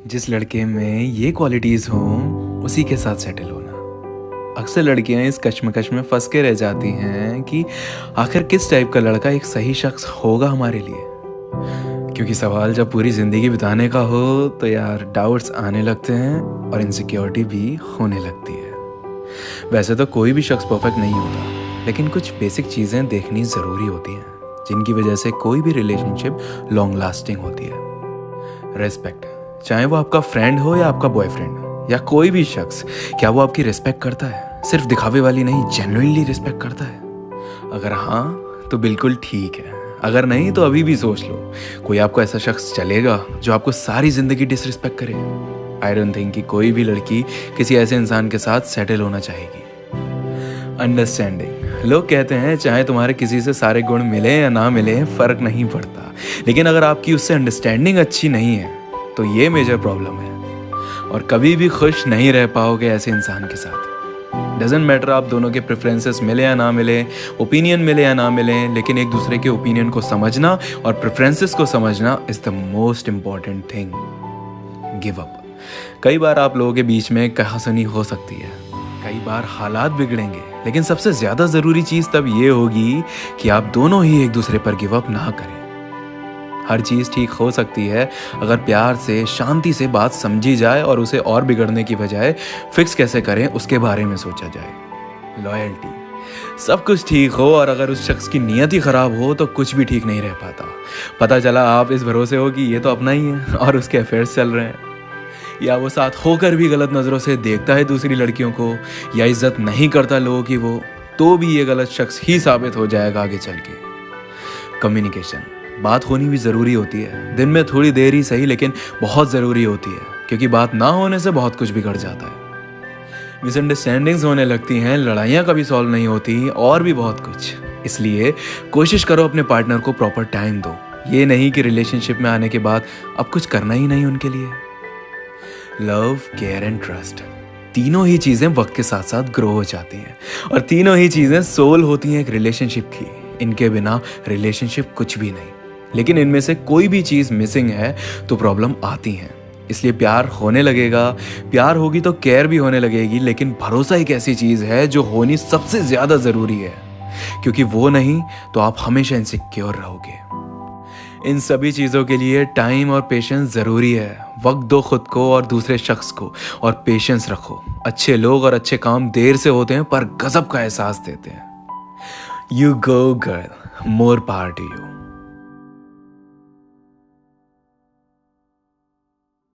जिस लड़के में ये क्वालिटीज़ हों उसी के साथ सेटल होना। अक्सर लड़कियां इस कश्मकश में फंस के रह जाती हैं कि आखिर किस टाइप का लड़का एक सही शख्स होगा हमारे लिए। क्योंकि सवाल जब पूरी ज़िंदगी बिताने का हो तो यार डाउट्स आने लगते हैं और इनसिक्योरिटी भी होने लगती है। वैसे तो कोई भी शख्स परफेक्ट नहीं होता, लेकिन कुछ बेसिक चीज़ें देखनी ज़रूरी होती हैं जिनकी वजह से कोई भी रिलेशनशिप लॉन्ग लास्टिंग होती है। रिस्पेक्ट, चाहे वो आपका फ्रेंड हो या आपका बॉयफ्रेंड या कोई भी शख्स, क्या वो आपकी रिस्पेक्ट करता है? सिर्फ दिखावे वाली नहीं, जेन्युइनली रिस्पेक्ट करता है? अगर हाँ तो बिल्कुल ठीक है, अगर नहीं तो अभी भी सोच लो। कोई आपको ऐसा शख्स चलेगा जो आपको सारी जिंदगी डिसरिस्पेक्ट करे? आई डोंट थिंक कि कोई भी लड़की किसी ऐसे इंसान के साथ सेटल होना चाहेगी। अंडरस्टैंडिंग, लोग कहते हैं चाहे तुम्हारे किसी से सारे गुण मिले या ना मिले फर्क नहीं पड़ता, लेकिन अगर आपकी उससे अंडरस्टैंडिंग अच्छी नहीं है तो ये मेजर प्रॉब्लम है और कभी भी खुश नहीं रह पाओगे ऐसे इंसान के साथ। डजेंट मैटर आप दोनों के प्रेफरेंसेस मिले या ना मिले, ओपिनियन मिले या ना मिले, लेकिन एक दूसरे के ओपिनियन को समझना और प्रेफरेंसेस को समझना is the most important thing. Give up. कई बार आप लोगों के बीच में कहासुनी हो सकती है, कई बार हालात बिगड़ेंगे, लेकिन सबसे ज़्यादा ज़रूरी चीज़ तब ये होगी कि आप दोनों ही एक दूसरे पर गिव अप ना करें। हर चीज़ ठीक हो सकती है अगर प्यार से, शांति से बात समझी जाए और उसे और बिगड़ने की बजाय फिक्स कैसे करें उसके बारे में सोचा जाए। लॉयल्टी, सब कुछ ठीक हो और अगर उस शख्स की नीयत ही ख़राब हो तो कुछ भी ठीक नहीं रह पाता। पता चला आप इस भरोसे हो कि ये तो अपना ही है और उसके अफेयर्स चल रहे हैं, या वो साथ होकर भी गलत नज़रों से देखता है दूसरी लड़कियों को, या इज्जत नहीं करता लोगों की, वो तो भी ये गलत शख्स ही साबित हो जाएगा आगे चल के। कम्युनिकेशन, बात होनी भी ज़रूरी होती है, दिन में थोड़ी देर ही सही, लेकिन बहुत ज़रूरी होती है, क्योंकि बात ना होने से बहुत कुछ बिगड़ जाता है। मिसअंडरस्टैंडिंग्स होने लगती हैं, लड़ाइयाँ कभी सॉल्व नहीं होती और भी बहुत कुछ। इसलिए कोशिश करो अपने पार्टनर को प्रॉपर टाइम दो। ये नहीं कि रिलेशनशिप में आने के बाद अब कुछ करना ही नहीं उनके लिए। लव, केयर एंड ट्रस्ट, तीनों ही चीज़ें वक्त के साथ साथ ग्रो हो जाती हैं और तीनों ही चीज़ें सोल होती हैं एक रिलेशनशिप की। इनके बिना रिलेशनशिप कुछ भी नहीं, लेकिन इनमें से कोई भी चीज़ मिसिंग है तो प्रॉब्लम आती हैं। इसलिए प्यार होने लगेगा, प्यार होगी तो केयर भी होने लगेगी, लेकिन भरोसा एक ऐसी चीज़ है जो होनी सबसे ज़्यादा ज़रूरी है, क्योंकि वो नहीं तो आप हमेशा इनसिक्योर रहोगे। इन सभी चीज़ों के लिए टाइम और पेशेंस ज़रूरी है। वक्त दो खुद को और दूसरे शख्स को और पेशेंस रखो। अच्छे लोग और अच्छे काम देर से होते हैं पर गजब का एहसास देते हैं। You go girl, more power to you.